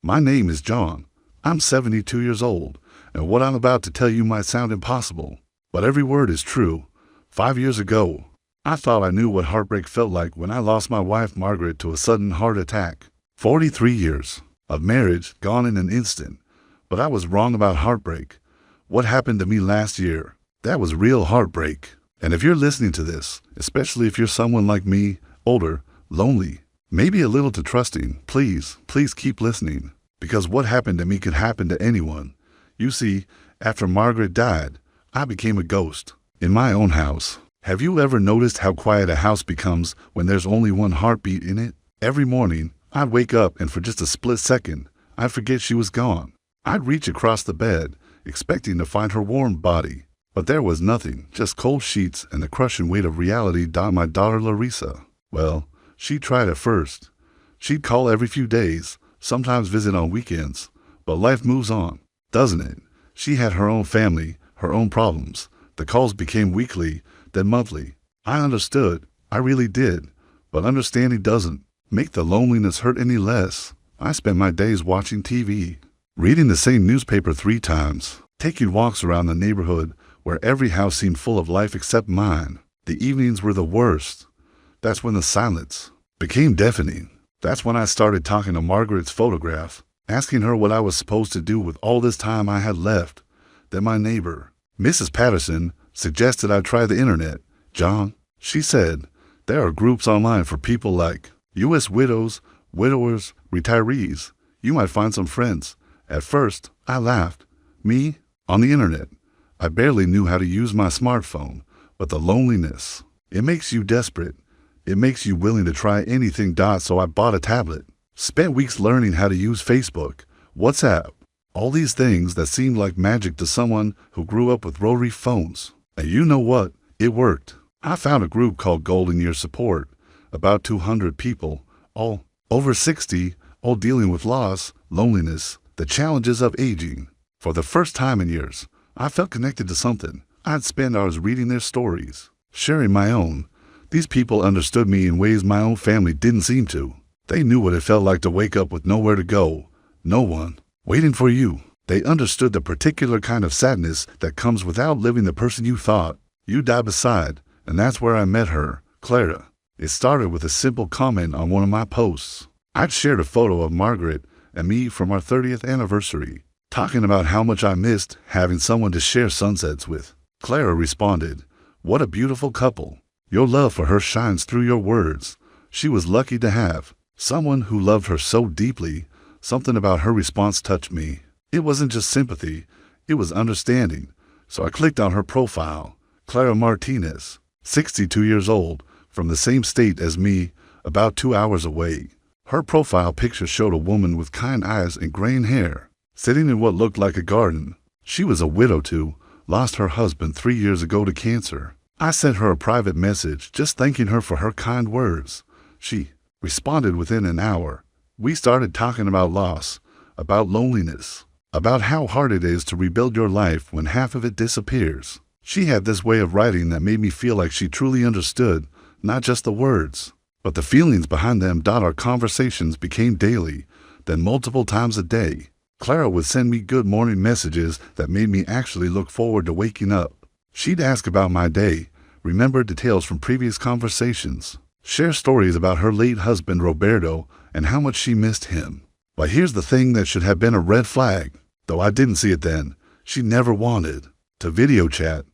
My name is John. I'm 72 years old, and what I'm about to tell you might sound impossible, but every word is true. 5 years ago, I thought I knew what heartbreak felt like when I lost my wife Margaret to a sudden heart attack. 43 years of marriage gone in an instant, but I was wrong about heartbreak. What happened to me last year? That was real heartbreak. And if you're listening to this, especially if you're someone like me, older, lonely, maybe a little too trusting, please keep listening. Because what happened to me could happen to anyone. You see, after Margaret died, I became a ghost in my own house. Have you ever noticed how quiet a house becomes when there's only one heartbeat in it? Every morning, I'd wake up and for just a split second, I'd forget she was gone. I'd reach across the bed, expecting to find her warm body. But there was nothing, just cold sheets and the crushing weight of reality. My daughter Larissa. Well, she tried at first. She'd call every few days, sometimes visit on weekends. But life moves on, doesn't it? She had her own family, her own problems. The calls became weekly, then monthly. I understood, I really did. But understanding doesn't make the loneliness hurt any less. I spent my days watching TV, reading the same newspaper 3 times, taking walks around the neighborhood where every house seemed full of life except mine. The evenings were the worst. That's when the silence became deafening. That's when I started talking to Margaret's photograph, asking her what I was supposed to do with all this time I had left. Then my neighbor, Mrs. Patterson, suggested I try the internet. John, she said, there are groups online for people like U.S. widows, widowers, retirees. You might find some friends. At first, I laughed. Me? On the internet? I barely knew how to use my smartphone, but the loneliness, it makes you desperate. It makes you willing to try anything. So I bought a tablet, spent weeks learning how to use Facebook, WhatsApp, all these things that seemed like magic to someone who grew up with rotary phones. And you know what? It worked. I found a group called Golden Year Support, about 200 people, all over 60, all dealing with loss, loneliness, the challenges of aging. For the first time in years, I felt connected to something. I'd spend hours reading their stories, sharing my own. These people understood me in ways my own family didn't seem to. They knew what it felt like to wake up with nowhere to go, no one waiting for you. They understood the particular kind of sadness that comes without living the person you thought you'd die beside. And that's where I met her, Clara. It started with a simple comment on one of my posts. I'd shared a photo of Margaret and me from our 30th anniversary, talking about how much I missed having someone to share sunsets with. Clara responded, "What a beautiful couple. Your love for her shines through your words." She was lucky to have someone who loved her so deeply. Something about her response touched me. It wasn't just sympathy, it was understanding. So I clicked on her profile. Clara Martinez, 62 years old, from the same state as me, about 2 hours away. Her profile picture showed a woman with kind eyes and graying hair, sitting in what looked like a garden. She was a widow too, lost her husband 3 years ago to cancer. I sent her a private message just thanking her for her kind words. She responded within an hour. We started talking about loss, about loneliness, about how hard it is to rebuild your life when half of it disappears. She had this way of writing that made me feel like she truly understood, not just the words, but the feelings behind them. Our conversations became daily, then multiple times a day. Clara would send me good morning messages that made me actually look forward to waking up. She'd ask about my day, remember details from previous conversations, share stories about her late husband Roberto and how much she missed him. But here's the thing that should have been a red flag, though I didn't see it then. She never wanted to video chat.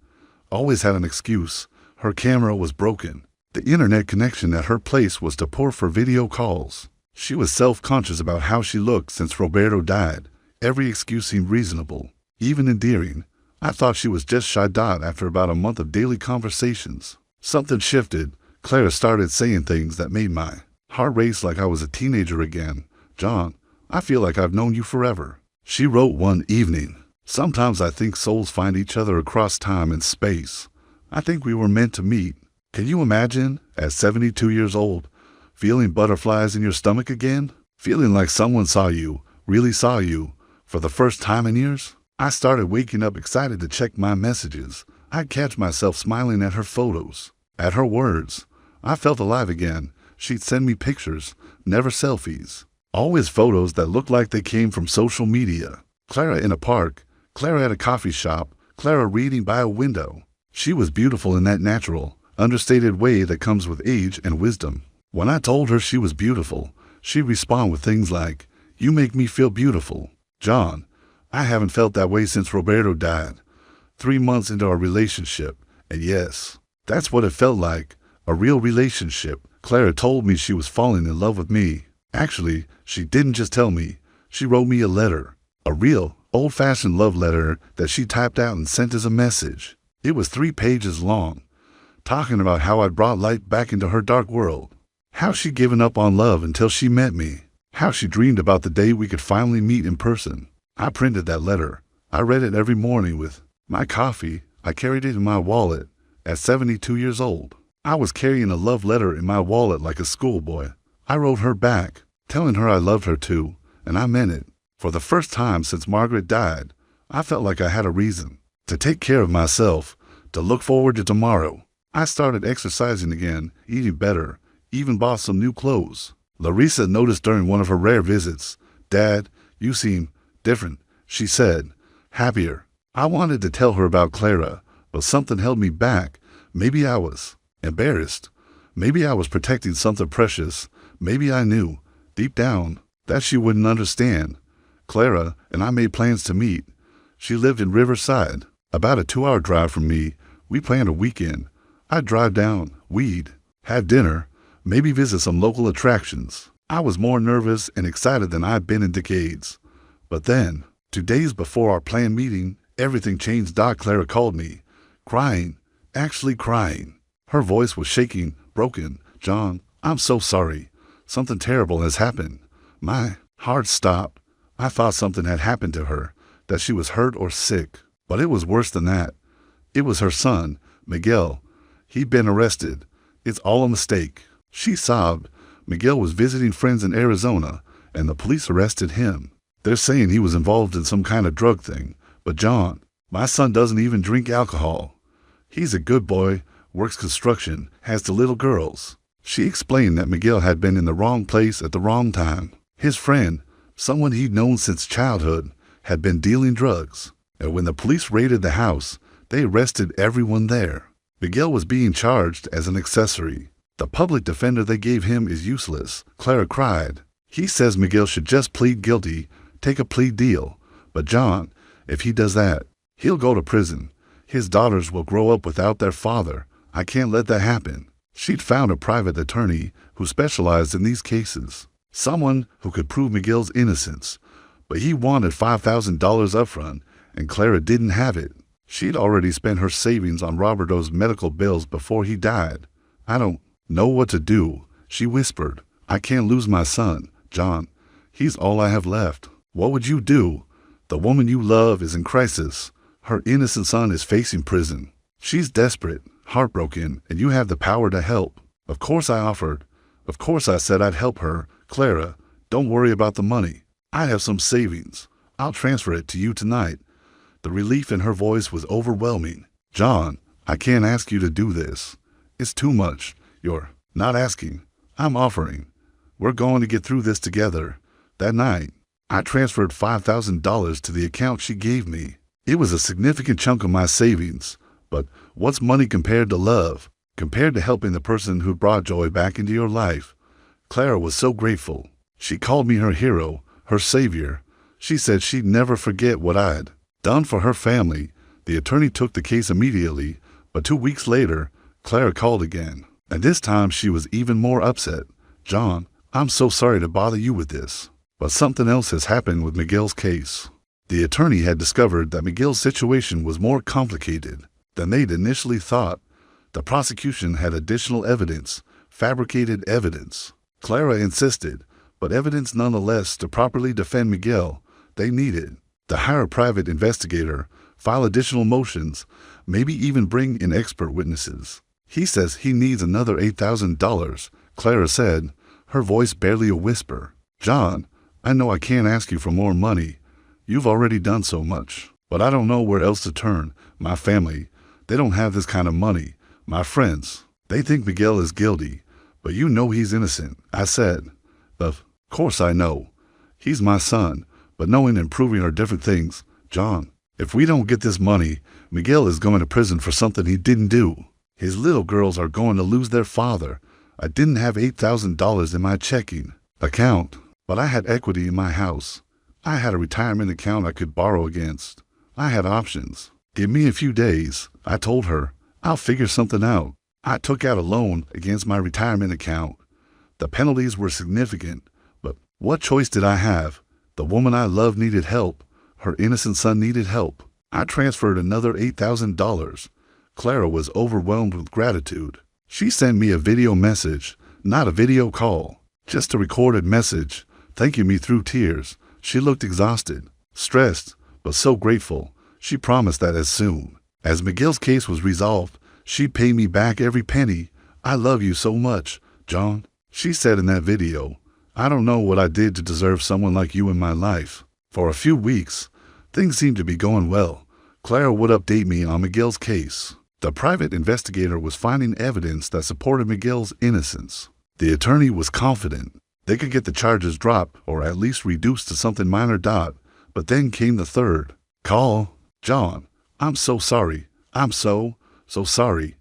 Always had an excuse. Her camera was broken. The internet connection at her place was too poor for video calls. She was self-conscious about how she looked since Roberto died. Every excuse seemed reasonable, even endearing. I thought she was just shy. After about a month of daily conversations, something shifted. Clara started saying things that made my heart race like I was a teenager again. "John, I feel like I've known you forever," she wrote one evening. "Sometimes I think souls find each other across time and space. I think we were meant to meet." Can you imagine, at 72 years old, feeling butterflies in your stomach again? Feeling like someone saw you, really saw you, for the first time in years? I started waking up excited to check my messages. I'd catch myself smiling at her photos, at her words. I felt alive again. She'd send me pictures, never selfies. Always photos that looked like they came from social media. Clara in a park, Clara at a coffee shop, Clara reading by a window. She was beautiful in that natural, understated way that comes with age and wisdom. When I told her she was beautiful, she'd respond with things like, "You make me feel beautiful." John, I haven't felt that way since Roberto died. 3 months into our relationship, and yes, that's what it felt like, a real relationship. Clara told me she was falling in love with me. Actually, she didn't just tell me, she wrote me a letter. A real, old-fashioned love letter that she typed out and sent as a message. It was 3 pages long, talking about how I'd brought light back into her dark world. How she'd given up on love until she met me. How she dreamed about the day we could finally meet in person. I printed that letter. I read it every morning with my coffee. I carried it in my wallet. At 72 years old, I was carrying a love letter in my wallet like a schoolboy. I wrote her back, telling her I loved her too, and I meant it. For the first time since Margaret died, I felt like I had a reason to take care of myself, to look forward to tomorrow. I started exercising again, eating better, even bought some new clothes. Larissa noticed during one of her rare visits, "Dad, you seem different," she said, happier. I wanted to tell her about Clara, but something held me back. Maybe I was embarrassed. Maybe I was protecting something precious. Maybe I knew, deep down, that she wouldn't understand. Clara and I made plans to meet. She lived in Riverside, about a 2-hour drive from me. We planned a weekend. I'd drive down, we'd have dinner, maybe visit some local attractions. I was more nervous and excited than I'd been in decades. But then, 2 days before our planned meeting, everything changed. Clara called me, crying, actually crying. Her voice was shaking, broken. "John, I'm so sorry. Something terrible has happened." My heart stopped. I thought something had happened to her, that she was hurt or sick. But it was worse than that. It was her son, Miguel. He'd been arrested. It's all a mistake. She sobbed. Miguel was visiting friends in Arizona, and the police arrested him. They're saying he was involved in some kind of drug thing. But John, my son doesn't even drink alcohol. He's a good boy, works construction, has 2 little girls. She explained that Miguel had been in the wrong place at the wrong time. His friend, someone he'd known since childhood, had been dealing drugs. And when the police raided the house, they arrested everyone there. Miguel was being charged as an accessory. The public defender they gave him is useless, Clara cried. He says Miguel should just plead guilty, take a plea deal. But John, if he does that, he'll go to prison. His daughters will grow up without their father. I can't let that happen. She'd found a private attorney who specialized in these cases. Someone who could prove Miguel's innocence. But he wanted $5,000 upfront, and Clara didn't have it. She'd already spent her savings on Roberto's medical bills before he died. "I don't know what to do," she whispered. "I can't lose my son, John. He's all I have left." "What would you do? The woman you love is in crisis. Her innocent son is facing prison. She's desperate, heartbroken, and you have the power to help." Of course I offered. Of course I said I'd help her. "Clara, don't worry about the money. I have some savings. I'll transfer it to you tonight." The relief in her voice was overwhelming. "John, I can't ask you to do this. It's too much. You're not asking. I'm offering. We're going to get through this together." That night, I transferred $5,000 to the account she gave me. It was a significant chunk of my savings, but what's money compared to love, compared to helping the person who brought joy back into your life? Clara was so grateful. She called me her hero, her savior. She said she'd never forget what I'd done for her family. The attorney took the case immediately, but 2 weeks later, Clara called again. And this time she was even more upset. "John, I'm so sorry to bother you with this, but something else has happened with Miguel's case." The attorney had discovered that Miguel's situation was more complicated than they'd initially thought. The prosecution had additional evidence, fabricated evidence. Clara insisted, but evidence nonetheless to properly defend Miguel. They needed to hire a private investigator, file additional motions, maybe even bring in expert witnesses. "He says he needs another $8,000, Clara said, her voice barely a whisper. "John, I know I can't ask you for more money. You've already done so much. But I don't know where else to turn. My family, they don't have this kind of money. My friends, they think Miguel is guilty, but you know he's innocent," I said. "The Course I know. He's my son, but knowing and proving are different things, John. If we don't get this money, Miguel is going to prison for something he didn't do. His little girls are going to lose their father. I didn't have $8,000 in my checking account, but I had equity in my house. I had a retirement account I could borrow against. I had options. Give me a few days, I told her. I'll figure something out. I took out a loan against my retirement account. The penalties were significant, but what choice did I have? The woman I loved needed help. Her innocent son needed help. I transferred another $8,000. Clara was overwhelmed with gratitude. She sent me a video message, not a video call, just a recorded message, thanking me through tears. She looked exhausted, stressed, but so grateful. She promised that as soon as Miguel's case was resolved, she'd pay me back every penny. I love you so much, John, she said in that video. I don't know what I did to deserve someone like you in my life. For a few weeks, things seemed to be going well. Clara would update me on Miguel's case. The private investigator was finding evidence that supported Miguel's innocence. The attorney was confident they could get the charges dropped or at least reduced to something minor. But then came the third call. John, I'm so sorry. I'm so sorry.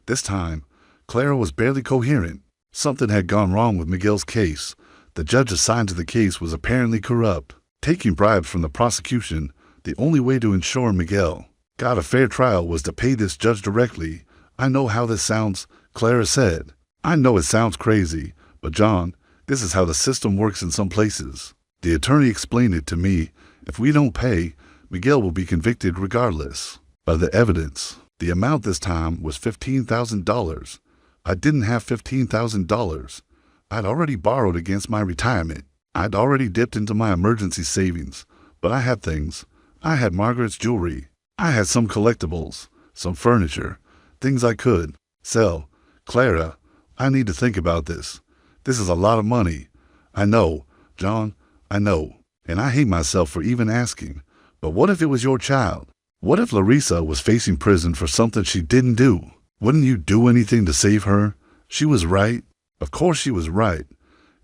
This time, Clara was barely coherent. Something had gone wrong with Miguel's case. The judge assigned to the case was apparently corrupt, taking bribes from the prosecution. The only way to ensure Miguel got a fair trial was to pay this judge directly. I know how this sounds, Clara said. I know it sounds crazy, but John, this is how the system works in some places. The attorney explained it to me. If we don't pay, Miguel will be convicted regardless. By the evidence, the amount this time was $15,000. I didn't have $15,000. I'd already borrowed against my retirement. I'd already dipped into my emergency savings, but I had things. I had Margaret's jewelry. I had some collectibles, some furniture, things I could sell. Clara, I need to think about this. This is a lot of money. I know, John, I know, and I hate myself for even asking. But what if it was your child? What if Larissa was facing prison for something she didn't do? Wouldn't you do anything to save her? She was right. Of course she was right.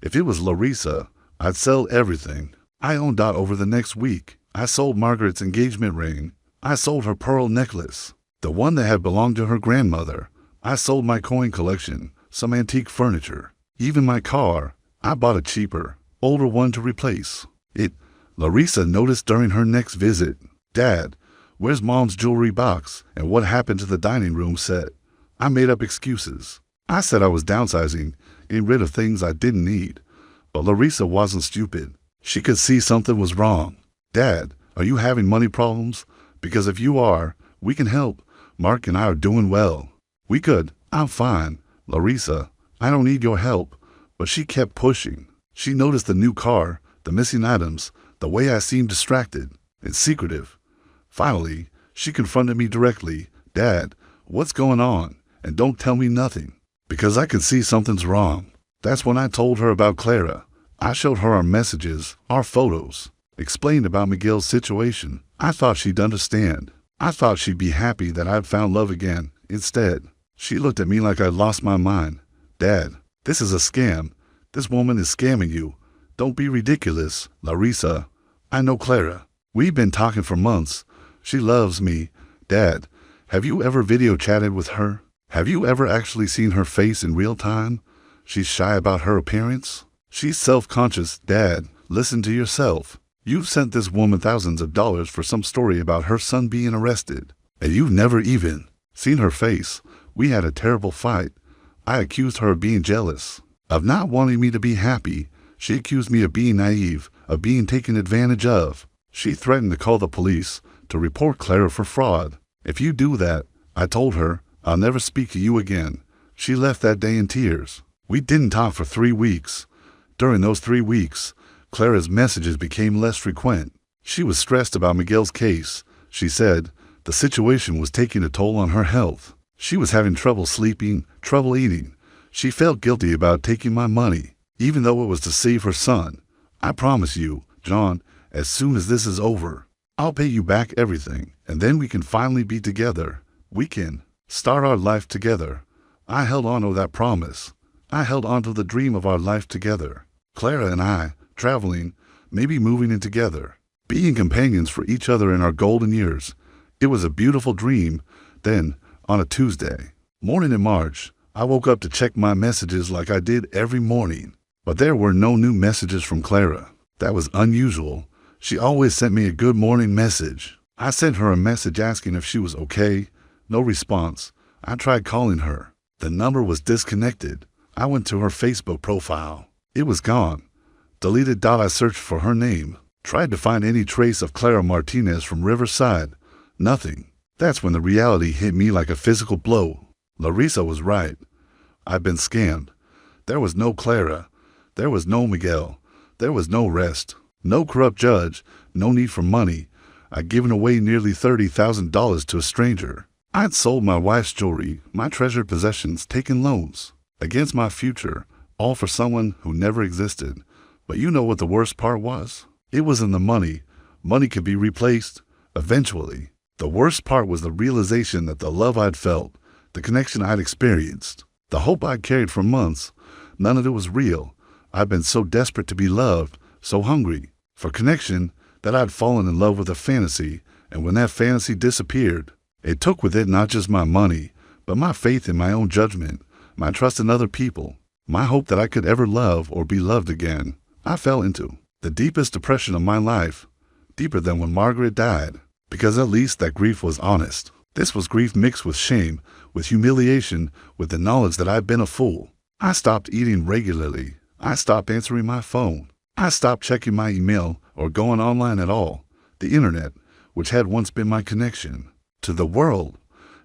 If it was Larissa, I'd sell everything. I owned out over the next week. I sold Margaret's engagement ring. I sold her pearl necklace, the one that had belonged to her grandmother. I sold my coin collection, some antique furniture, even my car. I bought a cheaper, older one to replace it. Larissa noticed during her next visit, Dad, where's Mom's jewelry box and what happened to the dining room set? I made up excuses. I said I was downsizing, getting rid of things I didn't need. But Larissa wasn't stupid. She could see something was wrong. Dad, are you having money problems? Because if you are, we can help. Mark and I are doing well. We could. I'm fine. Larissa, I don't need your help. But she kept pushing. She noticed the new car, the missing items, the way I seemed distracted and secretive. Finally, she confronted me directly. Dad, what's going on? And don't tell me nothing, because I can see something's wrong. That's when I told her about Clara. I showed her our messages, our photos, explained about Miguel's situation. I thought she'd understand. I thought she'd be happy that I'd found love again. Instead, she looked at me like I'd lost my mind. Dad, this is a scam. This woman is scamming you. Don't be ridiculous, Larissa. I know Clara. We've been talking for months. She loves me. Dad, have you ever video chatted with her? Have you ever actually seen her face in real time? She's shy about her appearance. She's self-conscious. Dad, listen to yourself. You've sent this woman thousands of dollars for some story about her son being arrested, and you've never even seen her face. We had a terrible fight. I accused her of being jealous, of not wanting me to be happy. She accused me of being naive, of being taken advantage of. She threatened to call the police, to report Clara for fraud. If you do that, I told her, I'll never speak to you again. She left that day in tears. We didn't talk for 3 weeks. During those 3 weeks, Clara's messages became less frequent. She was stressed about Miguel's case. She said the situation was taking a toll on her health. She was having trouble sleeping, trouble eating. She felt guilty about taking my money, even though it was to save her son. I promise you, John, as soon as this is over, I'll pay you back everything, and then we can finally be together. We can start our life together. I held on to that promise. I held on to the dream of our life together. Clara and I, traveling, maybe moving in together, being companions for each other in our golden years. It was a beautiful dream. Then, on a Tuesday morning in March, I woke up to check my messages like I did every morning. But there were no new messages from Clara. That was unusual. She always sent me a good morning message. I sent her a message asking if she was okay. No response. I tried calling her. The number was disconnected. I went to her Facebook profile. It was gone. Deleted. I searched for her name. Tried to find any trace of Clara Martinez from Riverside. Nothing. That's when the reality hit me like a physical blow. Larissa was right. I'd been scammed. There was no Clara. There was no Miguel. There was no rest. No corrupt judge. No need for money. I'd given away nearly $30,000 to a stranger. I'd sold my wife's jewelry, my treasured possessions, taken loans against my future, all for someone who never existed. But you know what the worst part was? It wasn't the money. Money could be replaced, eventually. The worst part was the realization that the love I'd felt, the connection I'd experienced, the hope I'd carried for months, none of it was real. I'd been so desperate to be loved, so hungry for connection, that I'd fallen in love with a fantasy, and when that fantasy disappeared, it took with it not just my money, but my faith in my own judgment, my trust in other people, my hope that I could ever love or be loved again. I fell into the deepest depression of my life, deeper than when Margaret died, because at least that grief was honest. This was grief mixed with shame, with humiliation, with the knowledge that I'd been a fool. I stopped eating regularly. I stopped answering my phone. I stopped checking my email or going online at all. The internet, which had once been my connection to the world,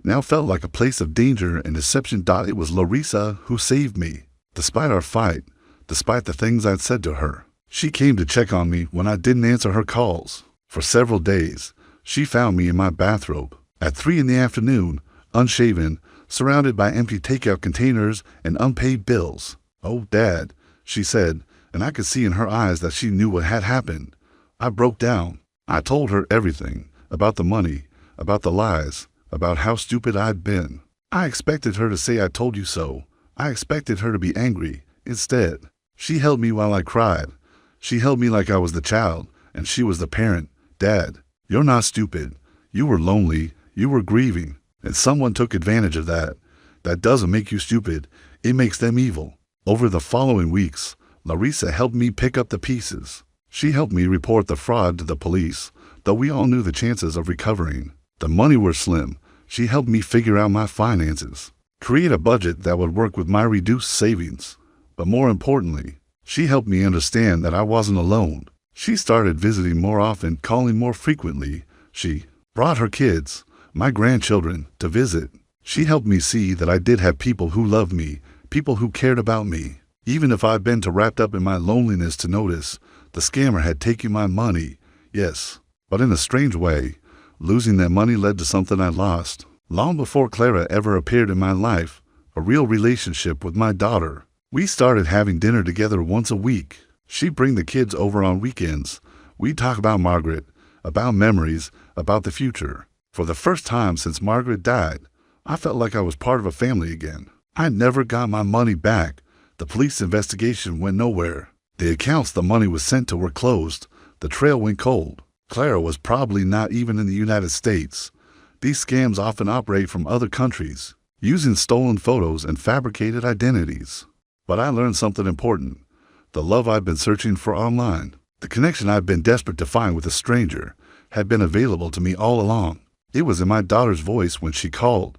now felt like a place of danger and deception. It was Larissa who saved me. Despite our fight, despite the things I'd said to her, she came to check on me when I didn't answer her calls. For several days, she found me in my bathrobe at 3 in the afternoon, unshaven, surrounded by empty takeout containers and unpaid bills. "Oh, Dad," she said, and I could see in her eyes that she knew what had happened. I broke down. I told her everything, about the money, about the lies, about how stupid I'd been. I expected her to say I told you so. I expected her to be angry. Instead, she held me while I cried. She held me like I was the child, and she was the parent. "Dad, you're not stupid. You were lonely. You were grieving, and someone took advantage of that. That doesn't make you stupid. It makes them evil." Over the following weeks, Larissa helped me pick up the pieces. She helped me report the fraud to the police, though we all knew the chances of recovering. The money were slim. She helped me figure out my finances, create a budget that would work with my reduced savings. But more importantly, she helped me understand that I wasn't alone. She started visiting more often, calling more frequently. She brought her kids, my grandchildren, to visit. She helped me see that I did have people who loved me, people who cared about me. Even if I'd been too wrapped up in my loneliness to notice, the scammer had taken my money. Yes, but in a strange way, losing that money led to something I lost. Long before Clara ever appeared in my life, a real relationship with my daughter. We started having dinner together once a week. She'd bring the kids over on weekends. We'd talk about Margaret, about memories, about the future. For the first time since Margaret died, I felt like I was part of a family again. I never got my money back. The police investigation went nowhere. The accounts the money was sent to were closed. The trail went cold. Clara was probably not even in the United States. These scams often operate from other countries, using stolen photos and fabricated identities. But I learned something important. The love I'd been searching for online, the connection I'd been desperate to find with a stranger, had been available to me all along. It was in my daughter's voice when she called.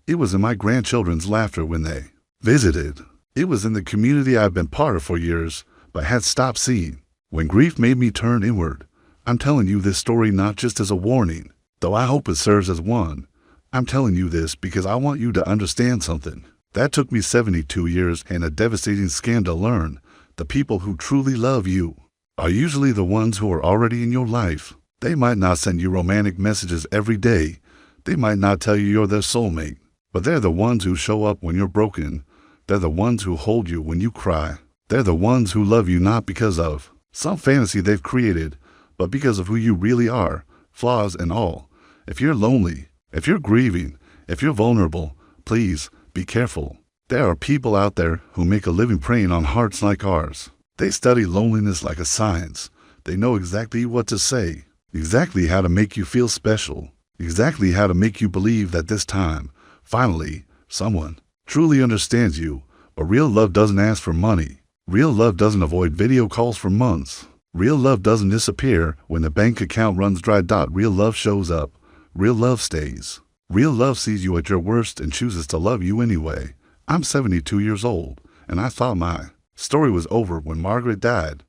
It was in my grandchildren's laughter when they visited. It was in the community I'd been part of for years, but had stopped seeing. When grief made me turn inward, I'm telling you this story not just as a warning, though I hope it serves as one. I'm telling you this because I want you to understand something. That took me 72 years and a devastating scam to learn. The people who truly love you are usually the ones who are already in your life. They might not send you romantic messages every day. They might not tell you you're their soulmate. But they're the ones who show up when you're broken. They're the ones who hold you when you cry. They're the ones who love you not because of some fantasy they've created, but because of who you really are, flaws and all. If you're lonely, if you're grieving, if you're vulnerable, please be careful. There are people out there who make a living preying on hearts like ours. They study loneliness like a science. They know exactly what to say, exactly how to make you feel special, exactly how to make you believe that this time, finally, someone truly understands you. But real love doesn't ask for money. Real love doesn't avoid video calls for months. Real love doesn't disappear when the bank account runs dry. Real love shows up. Real love stays. Real love sees you at your worst and chooses to love you anyway. I'm 72 years old, and I thought my story was over when Margaret died.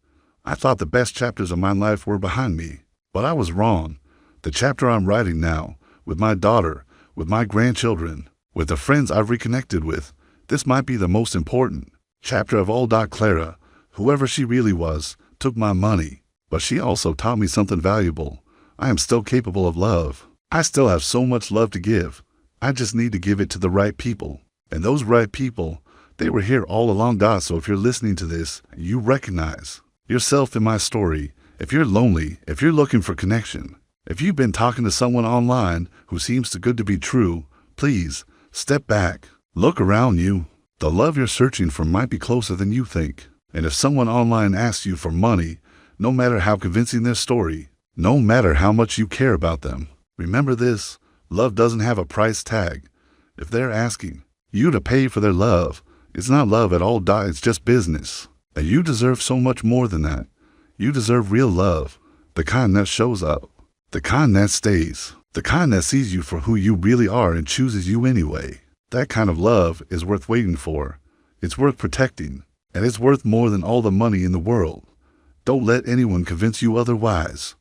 I thought the best chapters of my life were behind me, but I was wrong. The chapter I'm writing now, with my daughter, with my grandchildren, with the friends I've reconnected with, this might be the most important chapter of all. Clara, whoever she really was, took my money, but she also taught me something valuable. I am still capable of love. I still have so much love to give. I just need to give it to the right people. And those right people, they were here all along. So if you're listening to this, you recognize yourself in my story. If you're lonely, if you're looking for connection, if you've been talking to someone online who seems too good to be true, please step back, look around you. The love you're searching for might be closer than you think. And if someone online asks you for money, no matter how convincing their story, no matter how much you care about them, remember this: love doesn't have a price tag. If they're asking you to pay for their love, it's not love at all. It's just business. And you deserve so much more than that. You deserve real love, the kind that shows up, the kind that stays, the kind that sees you for who you really are and chooses you anyway. That kind of love is worth waiting for. It's worth protecting, and it's worth more than all the money in the world. Don't let anyone convince you otherwise.